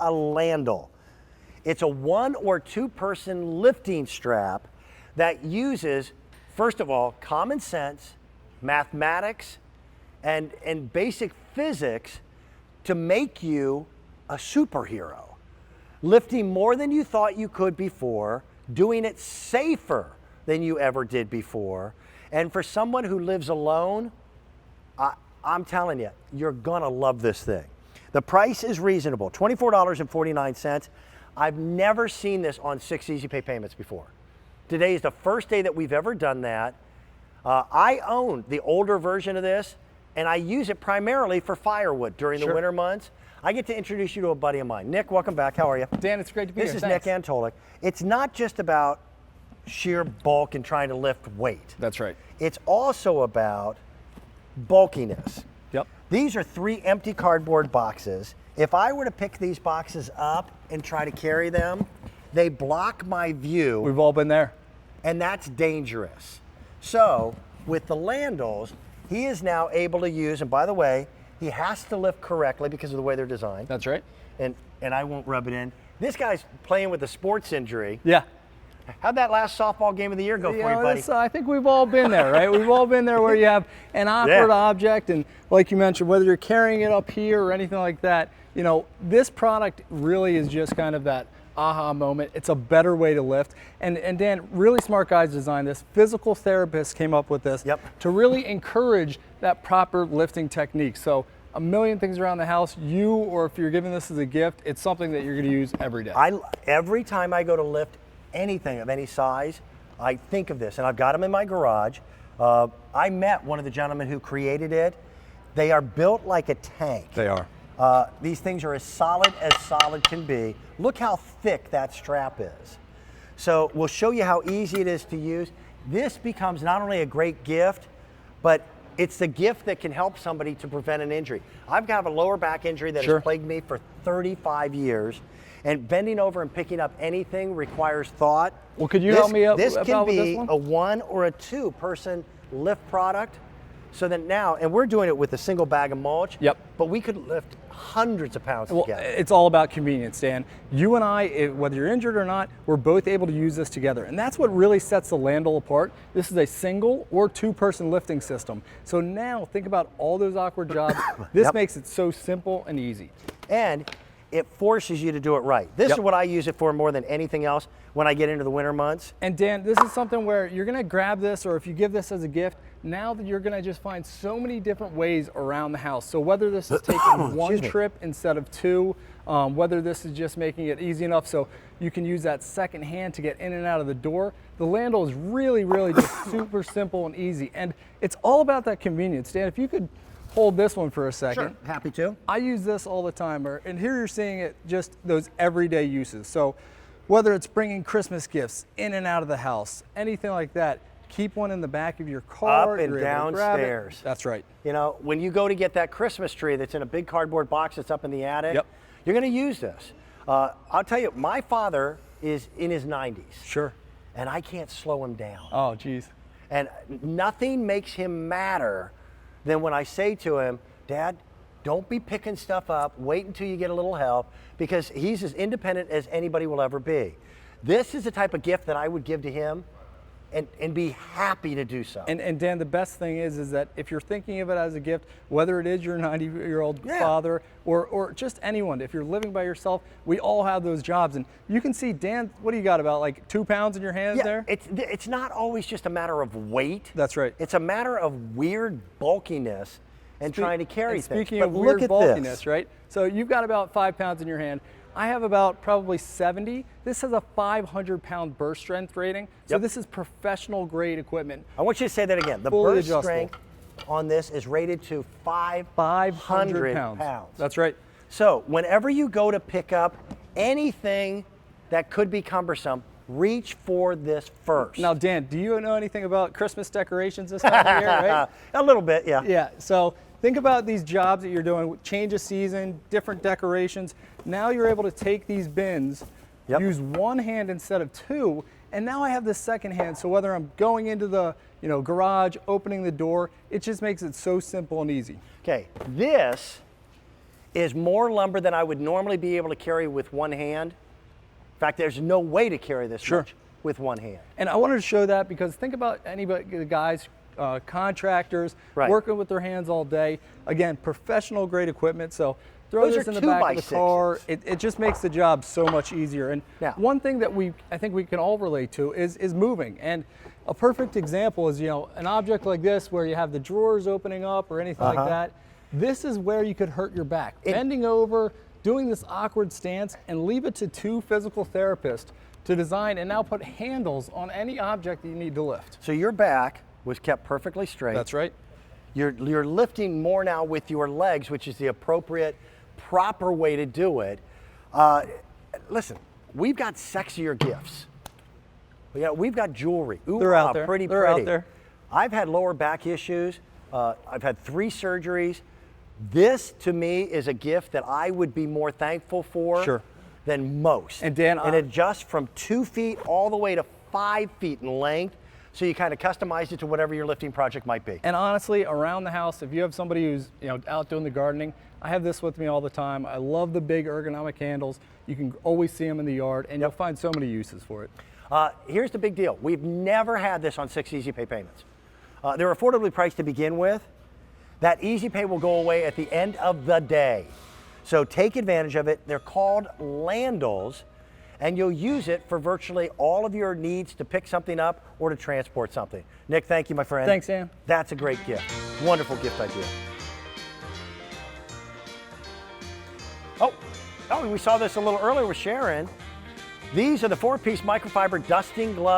a Landle. It's a 1 or 2 person lifting strap that uses, first of all, common sense, mathematics, and basic physics to make you a superhero. Lifting more than you thought you could before, doing it safer than you ever did before. And for someone who lives alone, I'm telling you, you're gonna love this thing. The price is reasonable, $24.49. I've never seen this on 6 Easy Pay payments before. Today is the first day that we've ever done that. I own the older version of this, and I use it primarily for firewood during the winter months. I get to introduce you to a buddy of mine. Nick, welcome back. How are you? Dan, it's great to be here. This is Nick Antolik. It's not just about sheer bulk and trying to lift weight. That's right. It's also about bulkiness. Yep. These are 3 empty cardboard boxes. If I were to pick these boxes up and try to carry them, they block my view. We've all been there. And that's dangerous. So with the Landles, he is now able to use, and by the way, he has to lift correctly because of the way they're designed. That's right. And I won't rub it in. This guy's playing with a sports injury. Yeah. How'd that last softball game of the year go for you, buddy? I think we've all been there, right? We've all been there where you have an awkward object, and like you mentioned, whether you're carrying it up here or anything like that, you know, this product really is just kind of that aha moment. It's a better way to lift. And Dan, really smart guys designed this. Physical therapists came up with this to really encourage that proper lifting technique. So a million things around the house, or if you're giving this as a gift, it's something that you're gonna use every day. Every time I go to lift anything of any size, I think of this, and I've got them in my garage. I met one of the gentlemen who created it. They are built like a tank. They are. These things are as solid can be. Look how thick that strap is. So we'll show you how easy it is to use. This becomes not only a great gift, but it's the gift that can help somebody to prevent an injury. I've got a lower back injury that has plagued me for 35 years, and bending over and picking up anything requires thought. Well, could you help me out this about can this be one? a 1 or a 2 person lift product. So that now, and we're doing it with a single bag of mulch, but we could lift hundreds of pounds together. It's all about convenience, Dan. You and I, whether you're injured or not, we're both able to use this together. And that's what really sets the Landle apart. This is a single or 2 person lifting system. So now think about all those awkward jobs. This makes it so simple and easy. And it forces you to do it right. This is what I use it for more than anything else when I get into the winter months. And Dan, this is something where you're gonna grab this, or if you give this as a gift, now that you're gonna just find so many different ways around the house. So whether this is taking 1 trip instead of 2, whether this is just making it easy enough so you can use that second hand to get in and out of the door, the Landle is really, really just super simple and easy. And it's all about that convenience. Dan, if you could hold this one for a second. Sure, happy to. I use this all the time, and here you're seeing it, just those everyday uses. So whether it's bringing Christmas gifts in and out of the house, anything like that, keep one in the back of your car. Up and downstairs. That's right. You know, when you go to get that Christmas tree that's in a big cardboard box that's up in the attic, you're gonna use this. I'll tell you, my father is in his 90s. Sure. And I can't slow him down. Oh, geez. And nothing makes him madder than when I say to him, Dad, don't be picking stuff up, wait until you get a little help, because he's as independent as anybody will ever be. This is the type of gift that I would give to him and be happy to do so. And Dan, the best thing is that if you're thinking of it as a gift, whether it is your 90-year-old father or just anyone, if you're living by yourself, we all have those jobs. And you can see, Dan, what do you got, about like 2 pounds in your hands there? It's not always just a matter of weight. That's right. It's a matter of weird bulkiness and trying to carry things. Speaking of weird bulkiness, right? So you've got about 5 pounds in your hand. I have about probably 70. This has a 500-pound burst strength rating. So this is professional grade equipment. I want you to say that again. The burst strength on this is rated to 500 pounds. That's right. So whenever you go to pick up anything that could be cumbersome, reach for this first. Now, Dan, do you know anything about Christmas decorations this time of year, right? A little bit, yeah. Yeah, so think about these jobs that you're doing, change of season, different decorations. Now you're able to take these bins, use 1 hand instead of 2, and now I have this second hand. So whether I'm going into the garage, opening the door, it just makes it so simple and easy. Okay, this is more lumber than I would normally be able to carry with one hand. In fact, there's no way to carry this much with one hand. And I wanted to show that because think about anybody, the guys, contractors, Right. working with their hands all day. Again, professional grade equipment. So throw Those this are in the back of the 2x6s. car. It just makes the job so much easier. And Now- one thing that I think we can all relate to is moving. And a perfect example is, an object like this where you have the drawers opening up or anything like that. This is where you could hurt your back. Bending over, doing this awkward stance, and leave it to 2 physical therapists to design and now put handles on any object that you need to lift. So your back was kept perfectly straight. That's right. You're lifting more now with your legs, which is the appropriate, proper way to do it. Listen, we've got sexier gifts. We've got jewelry. Ooh, They're out there. Pretty. They're out there. I've had lower back issues. I've had 3 surgeries. This, to me, is a gift that I would be more thankful for than most. And Dan, it adjusts from 2 feet all the way to 5 feet in length. So you kind of customize it to whatever your lifting project might be. And honestly, around the house, if you have somebody who's out doing the gardening, I have this with me all the time. I love the big ergonomic handles. You can always see them in the yard, and you'll find so many uses for it. Here's the big deal. We've never had this on 6 Easy Pay payments. They're affordably priced to begin with. That Easy Pay will go away at the end of the day. So take advantage of it. They're called Landles, and you'll use it for virtually all of your needs to pick something up or to transport something. Nick, thank you, my friend. Thanks, Sam. That's a great gift. Wonderful gift idea. Oh, we saw this a little earlier with Sharon. These are the 4-piece microfiber dusting gloves.